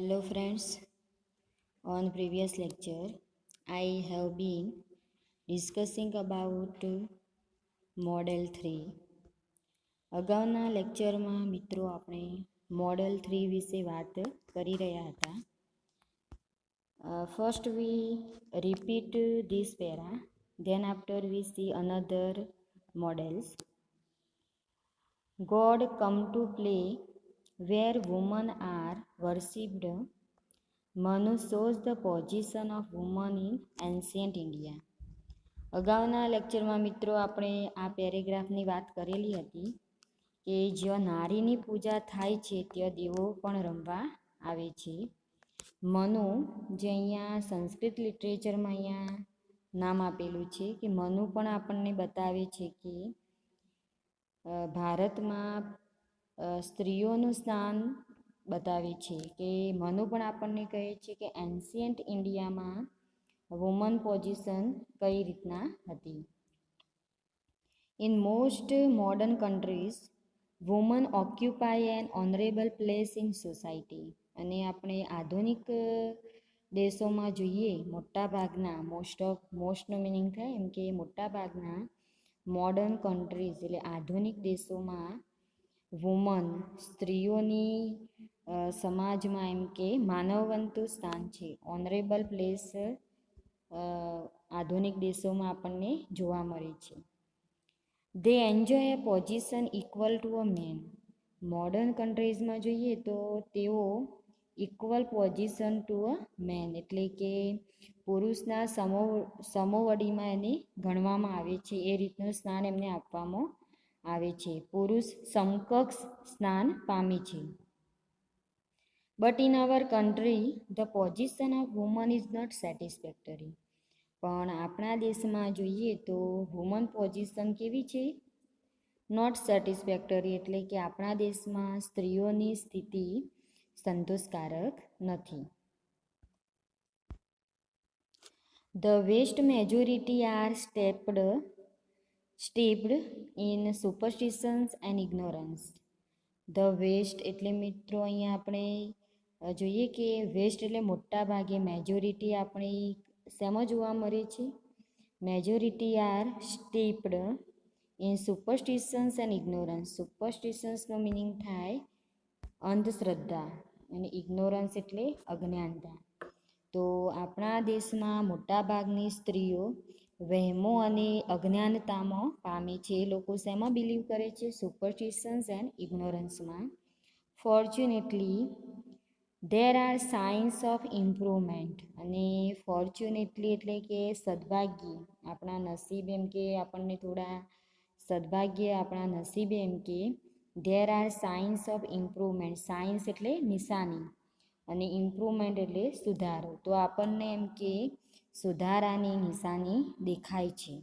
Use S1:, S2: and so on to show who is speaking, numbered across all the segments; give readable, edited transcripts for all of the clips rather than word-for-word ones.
S1: Hello friends, on previous lecture I have been discussing about model 3. અગાઉના લેક્ચરમાં મિત્રો આપણે મોડલ 3 વિશે વાત કરી રહ્યા હતા. First we repeat this para, then after we see another models. God come to play where women are worshipped. Manu shows the position of women in ancient India. અગાઉના લેક્ચરમાં મિત્રો આપણે આ પેરેગ્રાફની વાત કરેલી હતી કે જ્યાં નારીની પૂજા થાય છે ત્યાં દેવો પણ રમવા આવે છે. મનુ જે અહીંયા સંસ્કૃત લિટરેચરમાં અહીંયા નામ આપેલું છે કે મનુ પણ આપણને બતાવે છે કે ભારતમાં સ્ત્રીઓનું સ્થાન બતાવે છે કે મનુ પણ આપણને કહે છે કે એન્શિયન્ટ ઇન્ડિયામાં વુમન પોઝિશન કઈ રીતના હતી. In most modern countries woman occupy an honourable place in society. અને આપણે આધુનિક દેશોમાં જોઈએ મોટાભાગના મોસ્ટનો મિનિંગ થાય એમ કે મોટાભાગના મોડર્ન કન્ટ્રીઝ એટલે આધુનિક દેશોમાં વુમન સ્ત્રીઓની સમાજમાં એમ કે માનવવંતું સ્થાન છે. ઓનરેબલ પ્લેસ આધુનિક દેશોમાં આપણને જોવા મળે છે. They enjoy a position equal to a man. Modern કન્ટ્રીઝમાં જોઈએ તો તેઓ equal position to a man એટલે કે પુરુષના સમોવડીમાં એને ગણવામાં આવે છે. એ રીતનું સ્થાન એમને આપવામાં આવે છે. પુરુષ સમકક્ષ સ્નાન પામી છે. But in our country the position of woman is not satisfactory. પણ આપણા દેશમાં જોઈએ તો વુમન પોઝિશન કેવી છે? નોટ સેટિસ્ફેક્ટરી એટલે કે આપણા દેશમાં સ્ત્રીઓની સ્થિતિ સંતોષકારક નથી. The vast majority are steeped in superstitions and ignorance. The vast એટલે મિત્રો અહીંયા આપણે જોઈએ કે વેસ્ટ એટલે મોટા ભાગે મેજોરિટી આપણે શેમાં જોવા મળે છે? Majority are steeped in superstitions and ignorance. સુપરસ્ટિશન્સનો મિનિંગ થાય અંધશ્રદ્ધા અને ઇગ્નોરન્સ એટલે અજ્ઞાનતા. તો આપણા દેશમાં મોટાભાગની સ્ત્રીઓ વહેમો અને અજ્ઞાનતામાં પામે છે. એ લોકો શેમાં બિલીવ કરે છે? સુપરસ્ટિશન્સ એન્ડ ઇગ્નોરન્સમાં. Fortunately there are signs of improvement. અને ફોર્ચ્યુનેટલી એટલે કે સદભાગ્ય આપણા નસીબ એમ કે આપણને થોડા સદભાગ્ય આપણા નસીબે એમ કે there are signs of improvement. Science એટલે નિશાની અને ઇમ્પ્રુવમેન્ટ એટલે સુધારો. તો આપણને એમ કે સુધારાની નિશાની દેખાય છે.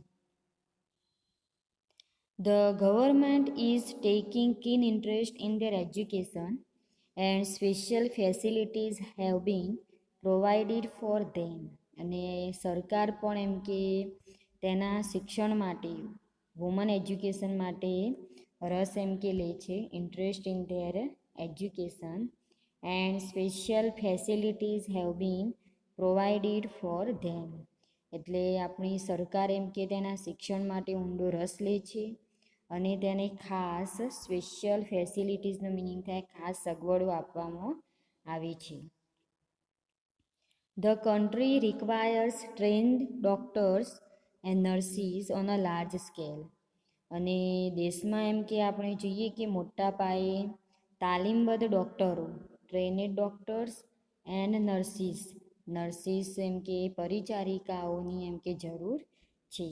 S1: The government is taking keen interest in their education and special facilities have been provided for them. અને સરકાર પણ એમ કે તેના શિક્ષણ માટે વુમન એજ્યુકેશન માટે રસ એમ કે લે છે. Interest in their education and special facilities have been provided for them. એટલે આપણી સરકાર એમ કે તેના શિક્ષણ માટે ઊંડો રસ લે છે અને તેને ખાસ સ્પેશિયલ ફેસિલિટીઝનો મિનિંગ થાય ખાસ સગવડો આપવામાં આવે છે. The country requires trend doctors and nurses on a large scale. અને દેશમાં એમ કે આપણે જોઈએ કે મોટા પાયે તાલીમબદ્ધ ડૉક્ટરો ટ્રેન્ડ ડોક્ટર્સ એન્ડ નર્સિસ એમ કે પરિચારિકાઓની એમ કે જરૂર છે.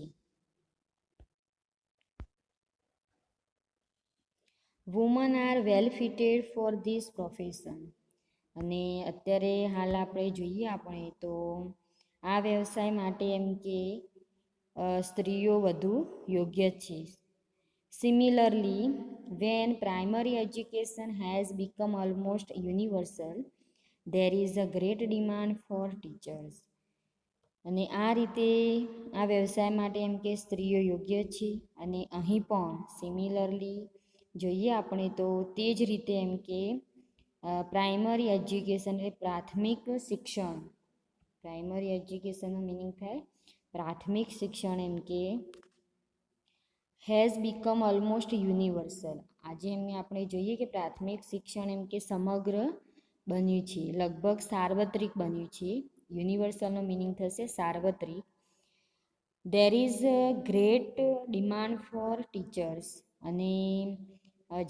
S1: Woman are well fitted for this profession. અને અત્યારે હાલ આપણે જોઈએ આપણે તો આ વ્યવસાય માટે એમ કે સ્ત્રીઓ વધુ યોગ્ય છે. Similarly when primary education has become almost universal there is a great demand for teachers. અને આ રીતે આ વ્યવસાય માટે એમ કે સ્ત્રીઓ યોગ્ય છે. અને અહીં પણ સિમિલરલી જોઈએ આપણે તો તે જ રીતે એમ કે પ્રાઇમરી એજ્યુકેશન એટલે પ્રાથમિક શિક્ષણ. પ્રાઇમરી એજ્યુકેશનનો મિનિંગ થાય પ્રાથમિક શિક્ષણ. એમ કે હેઝ બીકમ ઓલમોસ્ટ યુનિવર્સલ. આજે એમને આપણે જોઈએ કે પ્રાથમિક શિક્ષણ એમ કે સમગ્ર બન્યું છે, લગભગ સાર્વત્રિક બન્યું છે. યુનિવર્સલનો મિનિંગ થશે સાર્વત્રિક. There is a great demand for teachers. અને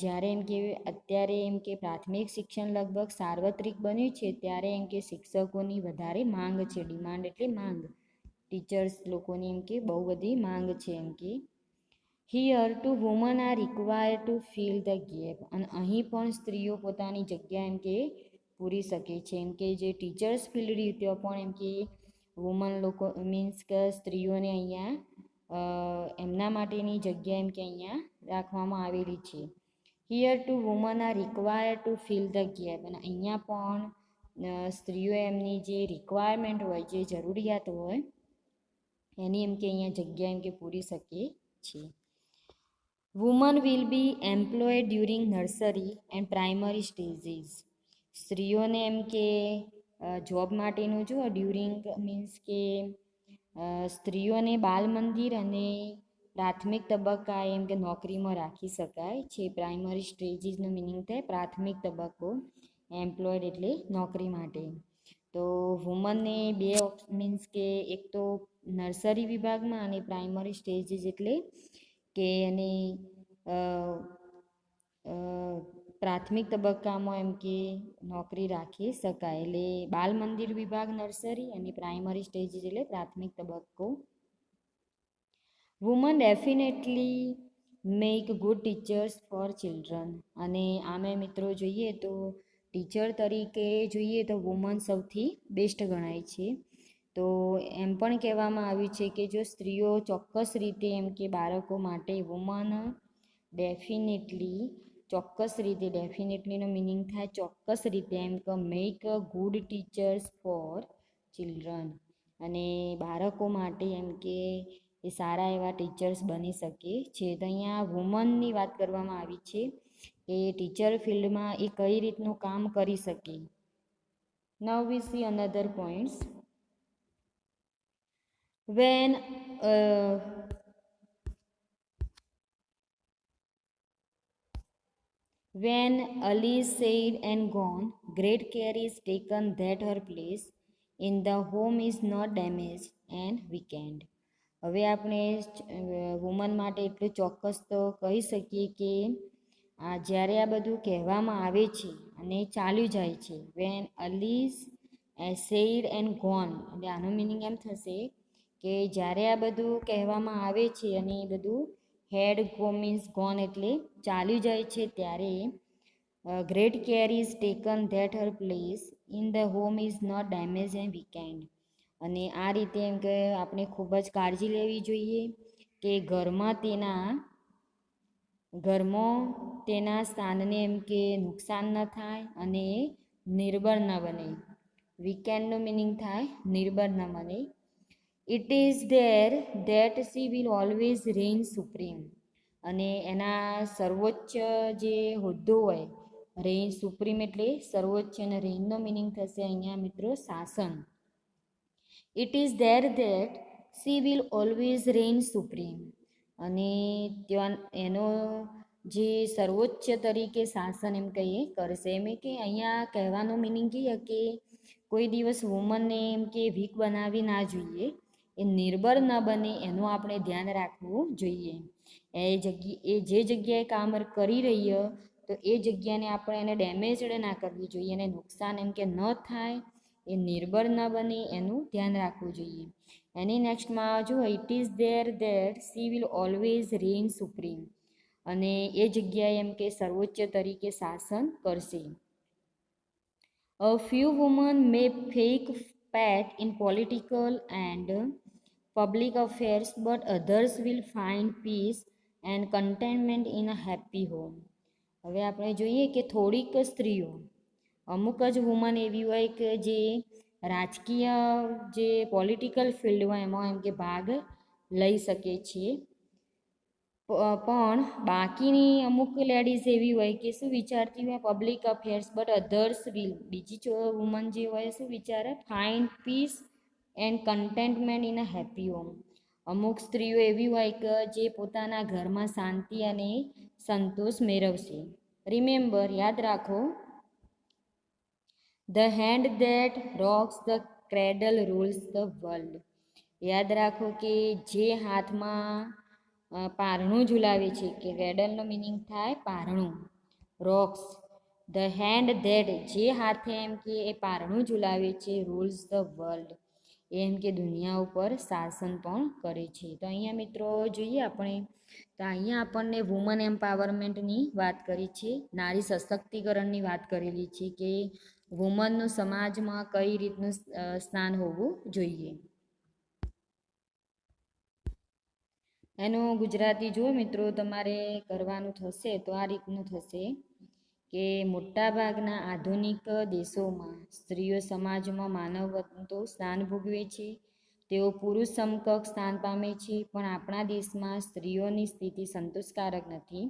S1: જ્યારે એમ કે અત્યારે એમ કે પ્રાથમિક શિક્ષણ લગભગ સાર્વત્રિક બન્યું છે ત્યારે એમ કે શિક્ષકોની વધારે માંગ છે. ડિમાન્ડ એટલે માંગ. ટીચર્સ લોકોની એમ કે બહુ બધી માંગ છે. એમ કે here too woman are required to fill the gap. અને અહીં પણ સ્ત્રીઓ પોતાની જગ્યા એમ કે પૂરી શકે છે. એમ કે જે ટીચર્સ ફિલ્ડ રીતે પણ એમ કે વુમન લોકો મીન્સ કે સ્ત્રીઓને અહીંયા એમના માટેની જગ્યા એમ કે અહીંયા રાખવામાં આવેલી છે. Here too woman are required to fill the gap. અને અહીંયા પણ સ્ત્રીઓ એમની જે રિક્વાયરમેન્ટ હોય, જે જરૂરિયાત હોય એની એમ કે અહીંયા જગ્યા એમ કે પૂરી શકે છે. Woman will be employed during nursery and primary stages. સ્ત્રીઓને એમ કે જોબ માટેનું જો ડ્યુરિંગ મીન્સ કે સ્ત્રીઓને બાલ મંદિર અને પ્રાથમિક તબક્કા એમ કે નોકરીમાં રાખી શકાય છે. પ્રાઇમરી સ્ટેજીસનો મિનિંગ થાય પ્રાથમિક તબક્કો, એમ્પ્લોયડ એટલે નોકરી માટે. તો વુમનને બે મીન્સ કે એક તો નર્સરી વિભાગમાં અને પ્રાઇમરી સ્ટેજીસ એટલે કે એની પ્રાથમિક તબક્કામાં એમ કે નોકરી રાખી શકાય. એટલે બાલ મંદિર વિભાગ નર્સરી અને પ્રાઇમરી સ્ટેજીસ એટલે પ્રાથમિક તબક્કો. Woman definitely make good teachers four children. અને આમે મિત્રો જોઈએ તો ટીચર તરીકે જોઈએ તો વુમન સૌથી બેસ્ટ ગણાય છે. તો એમ પણ કહેવામાં આવ્યું છે કે જો સ્ત્રીઓ ચોક્કસ રીતે એમ કે બાળકો માટે વુમન ડેફિનેટલી ચોક્કસ રીતે, ડેફિનેટલીનો મિનિંગ થાય ચોક્કસ રીતે એમ કે make a good teachers four children. અને બાળકો માટે એમ કે એ સારા એવા ટીચર્સ બની શકે છે. તો અહીંયા વુમનની વાત કરવામાં આવી છે કે ટીચર ફિલ્ડમાં એ કઈ રીતનું કામ કરી શકે. Now we see another points. When Ali is said and gone, great care is taken that her place in the home is not damaged and weakened. હવે આપણે વુમન માટે એટલું ચોક્કસ તો કહી શકીએ કે જ્યારે આ બધું કહેવામાં આવે છે અને ચાલ્યું જાય છે, when all is said and gone, એટલે આનો મિનિંગ એમ થશે કે જ્યારે આ બધું કહેવામાં આવે છે અને એ બધું હેડ ગો મીન્સ ગોન એટલે ચાલ્યું જાય છે ત્યારે great care is taken that her place in the home is not damage and weakened. અને આ રીતે એમ કે આપણે ખૂબ જ કાળજી લેવી જોઈએ કે ઘરમાં તેના સ્થાનને એમ કે નુકસાન ન થાય અને નિર્બળ ન બને. વીકેન્ડનો મિનિંગ થાય નિર્બળ ન બને. It is there that she will always rain supreme. અને એના સર્વોચ્ચ જે હોદ્દો હોય, રેઇન સુપ્રીમ એટલે સર્વોચ્ચ, અને રેઇનનો મિનિંગ થશે અહીંયા મિત્રો શાસન. It is there that she will always rain supreme. અને ત્યાં એનો જે સર્વોચ્ચ તરીકે શાસન એમ કહીએ કરશે. એમ કે અહીંયા કહેવાનો મિનિંગ કે કોઈ દિવસ વુમનને એમ કે વીક બનાવી ના જોઈએ, એ નિર્બળ ન બને એનું આપણે ધ્યાન રાખવું જોઈએ. એ જે જગ્યાએ કામ કરી રહી હોય તો એ જગ્યાને આપણે એને ડેમેજડ ના કરવી જોઈએ, એને નુકસાન એમ કે ન થાય, એ નિર્બળ ન બને એનું ધ્યાન રાખવું જોઈએ. એની નેક્સ્ટમાં જો it is there that she will always rain supreme. અને એ જગ્યાએ એમ કે સર્વોચ્ચ તરીકે શાસન કરશે. A few women may fake part in political and public affairs, but others will find peace and contentment in a happy home. હવે આપણે જોઈએ કે થોડીક સ્ત્રીઓ, અમુક જ વુમન એવી હોય કે જે રાજકીય જે પોલિટિકલ ફિલ્ડ હોય એમાં એમ કે ભાગ લઈ શકે છે, પણ બાકીની અમુક લેડીઝ એવી હોય કે શું વિચારતી હોય public affairs but others will બીજી વુમન જે હોય શું વિચારે find peace and contentment in a happy home. અમુક સ્ત્રીઓ એવી હોય કે જે પોતાના ઘરમાં શાંતિ અને સંતોષ મેળવશે. રિમેમ્બર યાદ રાખો, the hand that rocks the cradle rules the world. યાદ રાખો કે જે હાથમાં પારણું ઝુલાવે છે કે ક્રેડલનો મિનિંગ થાય પારણું, રોક્સ. ધ હેન્ડ ધેટ જે હાથે એમ કે એ પારણું ઝુલાવે છે, રૂલ્સ ધ વર્લ્ડ એમ કે દુનિયા ઉપર શાસન પણ કરે છે. તો અહીંયા મિત્રો જોઈએ આપણે તો અહીંયા આપણને વુમન એમ્પાવરમેન્ટની વાત કરી છે, નારી સશક્તિકરણની વાત કરેલી છે કે વુમનનું સમાજમાં કઈ રીતનું સ્થાન હોવું જોઈએ. એનું ગુજરાતી જુઓ મિત્રો તમારે કરવાનું થશે તો આ રીતનું થશે કે મોટાભાગના આધુનિક દેશોમાં સ્ત્રીઓ સમાજમાં માનવતો સ્થાન ભોગવે છે, તેઓ પુરુષ સમકક્ષ સ્થાન પામે છે, પણ આપણા દેશમાં સ્ત્રીઓની સ્થિતિ સંતોષકારક નથી.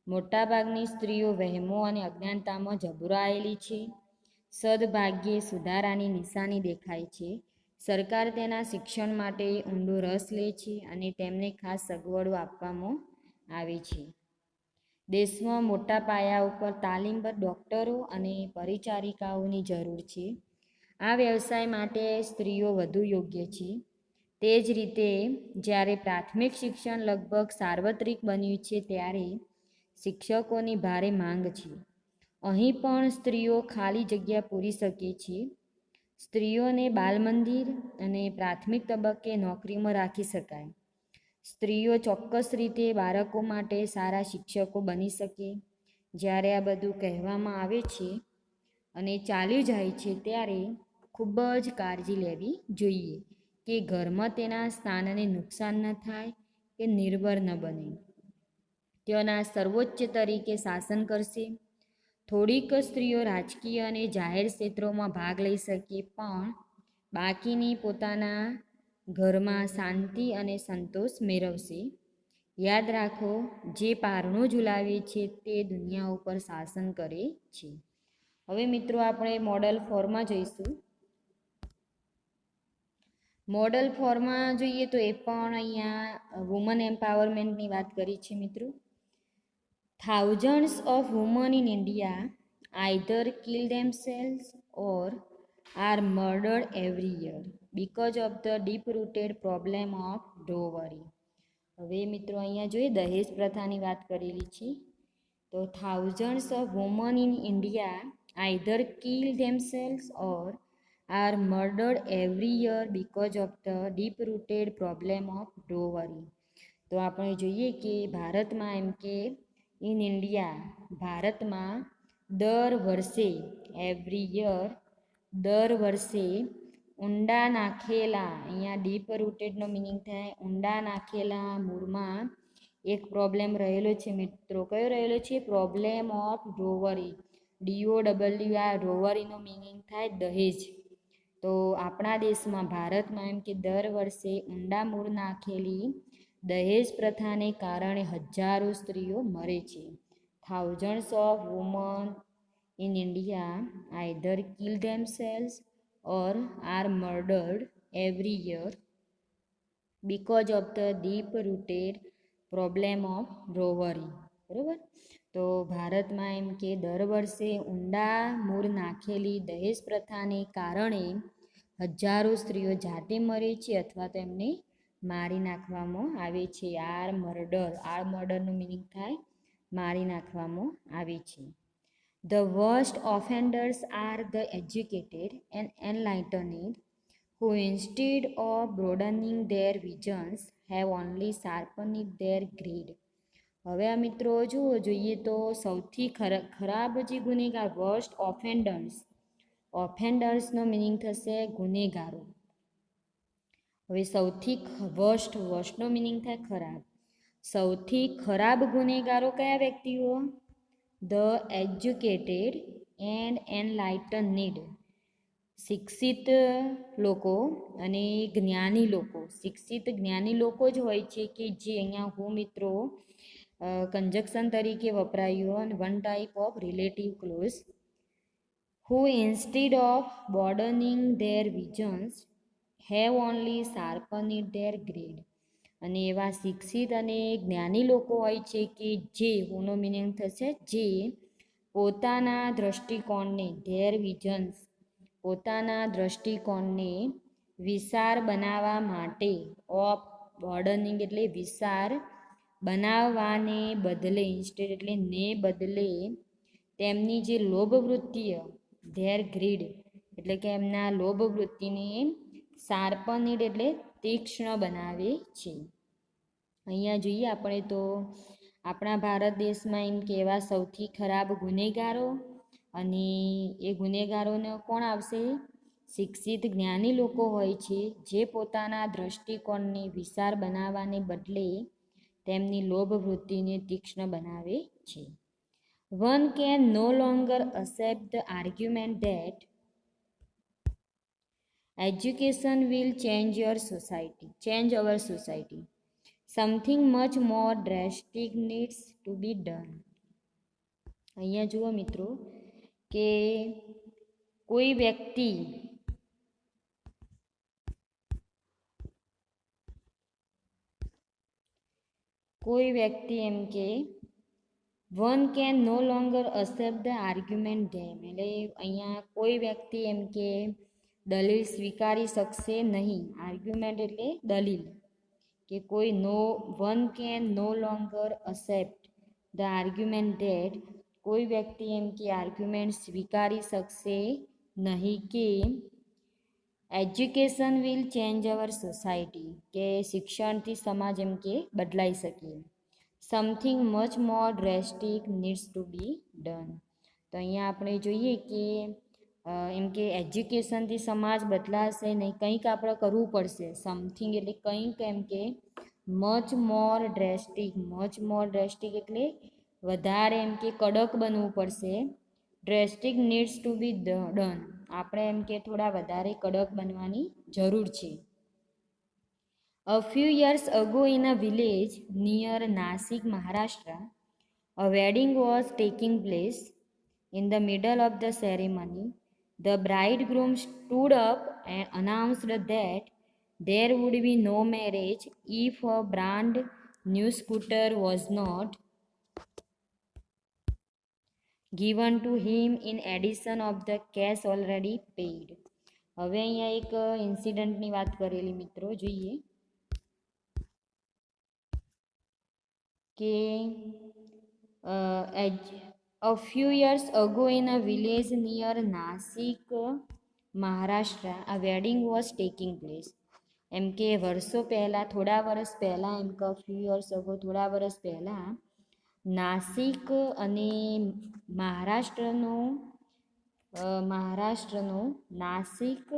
S1: મોટાભાગની સ્ત્રીઓ વહેમો અને અજ્ઞાનતામાં જબુરાયેલી છે. સદભાગ્યે સુધારાની નિશાની દેખાય છે. સરકાર તેના શિક્ષણ માટે ઊંડો રસ લે છે અને તેમને ખાસ સગવડો આપવામાં આવે છે. દેશમાં મોટા પાયા ઉપર તાલીમબદ્ધ ડૉક્ટરો અને પરિચારિકાઓની જરૂર છે. આ વ્યવસાય માટે સ્ત્રીઓ વધુ યોગ્ય છે. તે જ રીતે જ્યારે પ્રાથમિક શિક્ષણ લગભગ સાર્વત્રિક બન્યું છે ત્યારે શિક્ષકોની ભારે માંગ છે. અહીં પણ સ્ત્રીઓ ખાલી જગ્યા પૂરી શકે છે. સ્ત્રીઓને બાલમંદિર અને પ્રાથમિક તબક્કે નોકરીમાં રાખી શકાય. સ્ત્રીઓ ચોક્કસ રીતે બાળકો માટે સારા શિક્ષકો બની શકે. જ્યારે આ બધું કહેવામાં આવે છે અને ચાલ્યું જાય છે ત્યારે ખૂબ જ કાળજી લેવી જોઈએ કે ઘરમાં તેના સ્થાનને નુકસાન ન થાય કે નિર્ભર ન બને. તેઓના સર્વોચ્ચ તરીકે શાસન કરશે. થોડીક સ્ત્રીઓ રાજકીય અને જાહેર ક્ષેત્રોમાં ભાગ લઈ શકે પણ બાકીની પોતાના ઘરમાં શાંતિ અને સંતોષ મેળવશે. યાદ રાખો, જે પારણું ઝુલાવે છે તે દુનિયા ઉપર શાસન કરે છે. હવે મિત્રો આપણે મોડલ 4માં જઈશું. મોડલ 4માં જોઈએ તો એ પણ અહીંયા વુમન એમ્પાવરમેન્ટની વાત કરી છે મિત્રો. Thousands of women in India either kill themselves or are murdered every year because of the deep-rooted problem of dowry. હવે મિત્રો અહીંયા જોઈએ દહેજ પ્રથાની વાત કરેલી છે. તો thousands of women in India either kill themselves or are murdered every year because of the deep-rooted problem of dowry. તો આપણે જોઈએ કે ભારતમાં એમ કે ઇન ઇન્ડિયા ભારતમાં દર વર્ષે એવરી યર દર વર્ષે ઊંડા નાખેલા અહીંયા ડીપ રૂટેડનો મિનિંગ થાય ઊંડા નાખેલા મૂળમાં એક પ્રોબ્લેમ રહેલો છે મિત્રો. કયો રહેલો છે? Problem of dowry. DOWR ડોવરીનો મિનિંગ થાય દહેજ. તો આપણા દેશમાં ભારતમાં એમ કે દર વર્ષે ઊંડા મૂળ નાખેલી દહેજ પ્રથાને કારણે હજારો સ્ત્રીઓ મરે છે. Thousands of women in India either kill themselves or are murdered every year because of the deep-rooted problem of dowry. બરાબર. તો ભારતમાં એમ કે દર વર્ષે ઊંડા મૂળ નાખેલી દહેજ પ્રથાને કારણે હજારો સ્ત્રીઓ જાતે મરે છે અથવા તો એમને મારી નાખવામાં આવે છે. આર મર્ડરનો મિનિંગ થાય મારી નાખવામાં આવે છે. The worst offenders are the educated and enlightened who instead of broadening their visions have only sharpened their greed. હવે આ મિત્રો જુઓ જોઈએ તો સૌથી ખરાબ જે ગુનેગાર વર્સ્ટ ઓફેન્ડર્સનો મિનિંગ થશે ગુનેગારો. હવે સૌથી વર્સ્ટનો મિનિંગ થાય ખરાબ. સૌથી ખરાબ ગુનેગારો કયા વ્યક્તિઓ? The educated and enlightened. શિક્ષિત લોકો અને જ્ઞાની લોકો, શિક્ષિત જ્ઞાની લોકો જ હોય છે કે જે અહીંયા હું મિત્રો કંજક્શન તરીકે વપરાયું અને one type of relative clause who instead of broadening their visions have only sharpened their grade. અને એવા શિક્ષિત અને જ્ઞાની લોકો હોય છે કે જે હુનો મિનિંગ થશે જે પોતાના દ્રષ્ટિકોણને ધેર વિઝન્સ પોતાના દ્રષ્ટિકોણને વિશાળ બનાવવા માટે ઓફ બોર્ડનિંગ એટલે વિશાળ બનાવવાને બદલે ઇન્સ્ટેડ એટલે ને બદલે તેમની જે લોભ વૃત્તિઓ ધેર ગ્રીડ એટલે કે એમના લોભ વૃત્તિને શાર્પનિડ એટલે તીક્ષ્ણ બનાવે છે. અહીંયા જોઈએ આપણે તો આપણા ભારત દેશમાં એમ કે એવા સૌથી ખરાબ ગુનેગારો અને એ ગુનેગારોને કોણ આવશે? શિક્ષિત જ્ઞાની લોકો હોય છે જે પોતાના દ્રષ્ટિકોણને વિશાળ બનાવવાને બદલે તેમની લોભ વૃત્તિને તીક્ષ્ણ બનાવે છે. One can no longer accept the argument that education will change our society. Something much more drastic needs to be done. અહીંયા જુઓ મિત્રો કે કોઈ વ્યક્તિ એમ કે one can no longer accept the argument them એટલે અહીંયા કોઈ વ્યક્તિ એમ કે દલીલ સ્વીકારી શકશે નહીં. આર્ગ્યુમેન્ટ એટલે દલીલ કે કોઈ one can no longer accept the argument that કોઈ વ્યક્તિ એમ કે આર્ગ્યુમેન્ટ સ્વીકારી શકશે નહીં કે education will change our society કે શિક્ષણથી સમાજ એમ કે બદલાઈ શકે. Something much more drastic needs to be done. તો અહીંયા આપણે જોઈએ કે એમ કે એજ્યુકેશનથી સમાજ બદલાશે નહીં, કંઈક આપણે કરવું પડશે. સમથિંગ એટલે કંઈક એમ કે મચ મોર ડ્રેસ્ટિક એટલે વધારે એમ કે કડક બનવું પડશે. ડ્રેસ્ટિક નીડ્સ ટુ બી ડન આપણે એમ કે થોડા વધારે કડક બનવાની જરૂર છે. A few years ago in a village near Nasik, Maharashtra, a wedding was taking place. In the middle of the ceremony, the bridegroom stood up and announced that there would be no marriage if a brand new scooter was not given to him in addition of the cash already paid. હવે અહીંયા એક ઇન્સિડન્ટની વાત કરેલી મિત્રો જોઈએ કે a few years ago in a village near Nasik, Maharashtra, a wedding was taking place. એમ કે વર્ષો પહેલાં થોડા વર્ષ પહેલાં એમ કે few years ago થોડા વર્ષ પહેલાં નાસિક અને મહારાષ્ટ્રનું નાસિક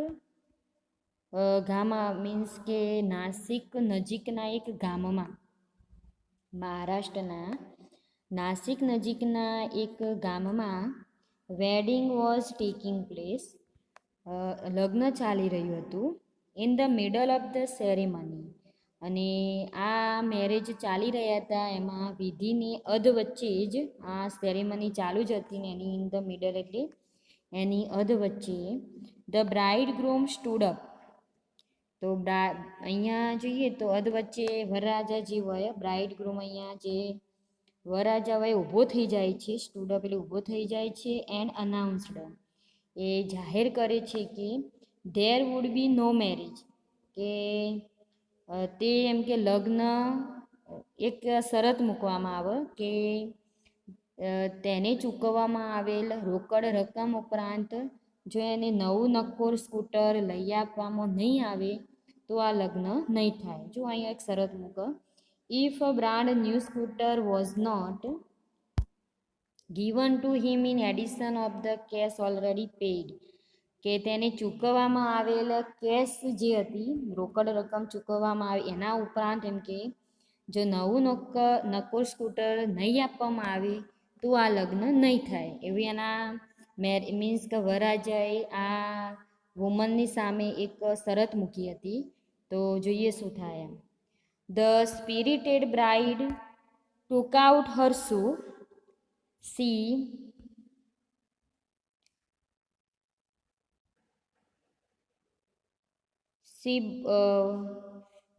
S1: ગામ મીન્સ કે નાસિક નજીકના એક ગામમાં મહારાષ્ટ્રના નાસિક નજીકના એક ગામમાં વેડિંગ વોઝ ટેકિંગ પ્લેસ લગ્ન ચાલી રહ્યું હતું. In the middle of the ceremony અને આ મેરેજ ચાલી રહ્યા હતા એમાં વિધિની અધ વચ્ચે જ આ સેરેમની ચાલુ જ હતી ને એની ઇન ધ મિડલ એટલે એની અધ વચ્ચે the bride groom stood up. તો અહીંયા જોઈએ તો અધ વચ્ચે વરરાજા જે હોય બ્રાઇડ ગ્રૂમ અહીંયા જે વરરાજા હોય ઊભો થઈ જાય છે. સ્ટૂડ અપ એટલે ઊભો થઈ જાય છે. એન્ડ અનાઉન્સડ એ જાહેર કરે છે કે there would be no marriage કે તે એમ કે લગ્ન એક શરત મૂકવામાં આવે કે તેને ચૂકવવામાં આવેલ રોકડ રકમ ઉપરાંત જો એને નવું નક્કોર સ્કૂટર લઈ આપવામાં નહીં આવે તો આ લગ્ન નહીં થાય. જો અહીંયા એક શરત મૂકો if a brand new scooter was not given to him in addition of the cash already paid કે તેને ચૂકવવામાં આવેલ કેશ જે હતી રોકડ રકમ ચૂકવવામાં આવે એના ઉપરાંત એમ કે જો નવું નક્કોર સ્કૂટર નહીં આપવામાં આવે તો આ લગ્ન નહીં થાય. એવી એના મીન્સ કે વરરાજાએ આ વુમનની સામે એક શરત મૂકી હતી. તો જોઈએ શું થાય એમ. The spirited bride took out her shoe.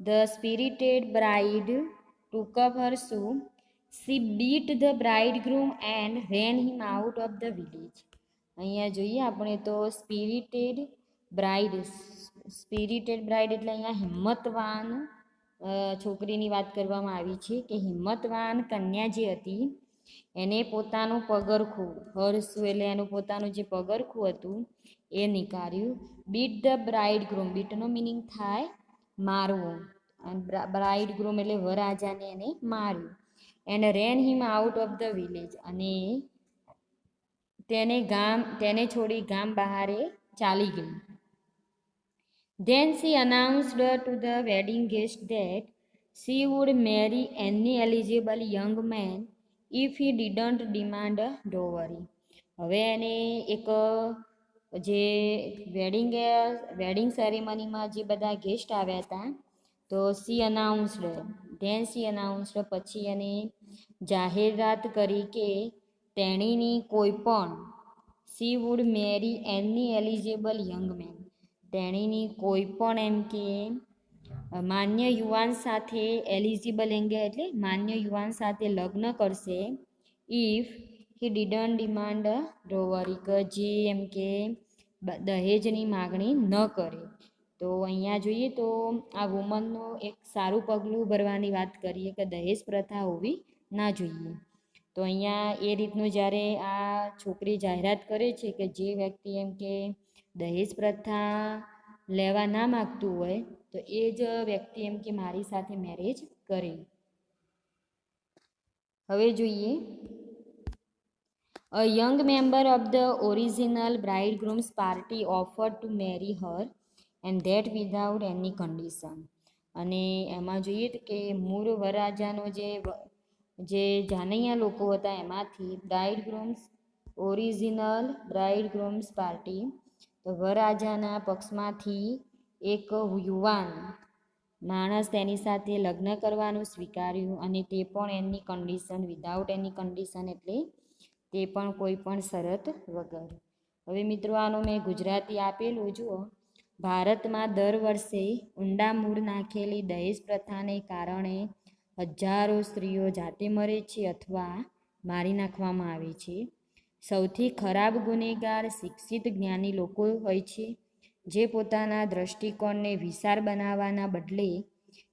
S1: The spirited bride took up her shoe. She beat the bridegroom and ran him out of the village. અહીંયા જોઈએ આપણે તો સ્પિરિટેડ બ્રાઇડ એટલે અહીંયા હિંમતવાન છોકરીની વાત કરવામાં આવી છે કે હિંમતવાન કન્યા જે હતી એને પોતાનું પગરખું, હર્ષું એટલે એનું પોતાનું જે પગરખું હતું એ નીકાળ્યું. બીટ ધ બ્રાઇડ ગ્રૂમ, બીટનો મિનિંગ થાય મારવું, અને બ્રાઇડ ગ્રૂમ એટલે વરરાજાને એને માર્યું. And rain him out of the village, અને તેને છોડી ગામ બહારે ચાલી ગઈ. Then she announced to the wedding guest that she would marry any eligible young man if he didn't demand a dowry. હવે એને એક જે વેડિંગ સેરેમનીમાં જે બધા ગેસ્ટ આવ્યા હતા તો સી અનાઉન્સ્ડ પછી એને જાહેરાત કરી કે તેણીની કોઈ પણ she would marry any eligible young men, તેણીની કોઈ પણ એમ કે માન્ય યુવાન સાથે, એલિજિબલ એટલે માન્ય યુવાન સાથે લગ્ન કરશે ઇફ હી ડીડન્ટ ડિમાન્ડ ડોવરી, કે જે એમ કે દહેજની માગણી ન કરે. તો અહીંયા જોઈએ તો આ વુમનનું એક સારું પગલું ભરવાની વાત કરીએ કે દહેજ પ્રથા હોવી ના જોઈએ. તો અહીંયા એ રીતનું જ્યારે આ છોકરી જાહેરાત કરે છે કે જે વ્યક્તિ એમ કે દહેજ પ્રથા લેવા ના માગતું હોય તો એ જ વ્યક્તિ એમ કે મારી સાથે મેરેજ કરે. હવે જોઈએ, A young member of the original bridegroom's party offered to marry her and that without any condition. અને એમાં જોઈએ કે મૂળ વરરાજાનો જે જાનૈયા લોકો હતા એમાંથી ઓરિજિનલ બ્રાઇડગ્રૂમ્સ પાર્ટી, તો વરરાજાના પક્ષમાંથી એક યુવાન માણસ તેની સાથે લગ્ન કરવાનું સ્વીકાર્યું, અને તે પણ એની કન્ડિશન, વિધાઉટ એની કન્ડિશન એટલે તે પણ કોઈ પણ શરત વગર. હવે મિત્રો આનો મેં ગુજરાતી આપેલું જુઓ. ભારતમાં દર વર્ષે ઊંડા મૂળ નાખેલી દહેજ પ્રથાને કારણે હજારો સ્ત્રીઓ જાતે મરે છે અથવા મારી નાખવામાં આવે છે. સૌથી ખરાબ ગુનેગાર શિક્ષિત જ્ઞાની લોકો હોય છે જે પોતાના દ્રષ્ટિકોણને વિશાળ બનાવવાના બદલે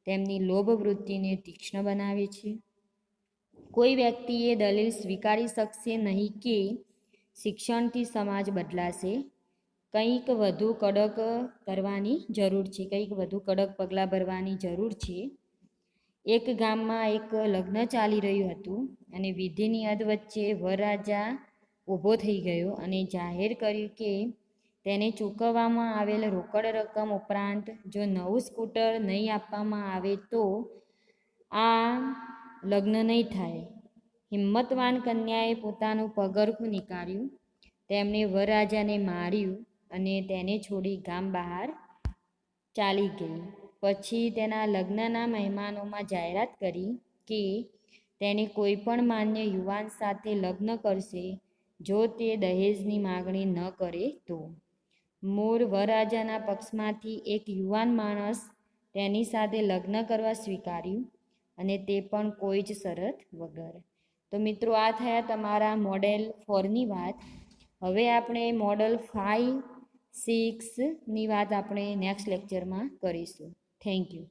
S1: તેમની લોભ વૃત્તિને તીક્ષ્ણ બનાવે છે. કોઈ વ્યક્તિએ દલીલ સ્વીકારી શકશે નહીં કે શિક્ષણથી સમાજ બદલાશે. કંઈક વધુ કડક કરવાની જરૂર છે, કંઈક વધુ કડક પગલાં ભરવાની જરૂર છે. એક ગામમાં એક લગ્ન ચાલી રહ્યું હતું અને વિધિની હદ વચ્ચે વરરાજા ઊભો થઈ ગયો અને જાહેર કર્યું કે તેને ચૂકવવામાં આવેલ રોકડ રકમ ઉપરાંત જો નવું સ્કૂટર નહીં આપવામાં આવે તો આ લગ્ન નહીં થાય. હિંમતવાન કન્યાએ પોતાનું પગરખું નીકાળ્યું, તેમણે વરરાજાને માર્યું અને તેને છોડી ગામ બહાર ચાલી ગઈ. પછી તેના લગ્નના મહેમાનોમાં જાહેરાત કરી કે તેણે કોઈ પણ માન્ય યુવાન સાથે લગ્ન કરશે જો તે દહેજની માગણી ન કરે તો. મૂળ વરરાજાના પક્ષમાંથી એક યુવાન માણસ તેની સાથે લગ્ન કરવા સ્વીકાર્યું, અને તે પણ કોઈ જ શરત વગર. તો મિત્રો આ થયા તમારા મોડેલ 4ની વાત. હવે આપણે મોડલ 5, 6ની વાત આપણે નેક્સ્ટ લેક્ચરમાં કરીશું. Thank you.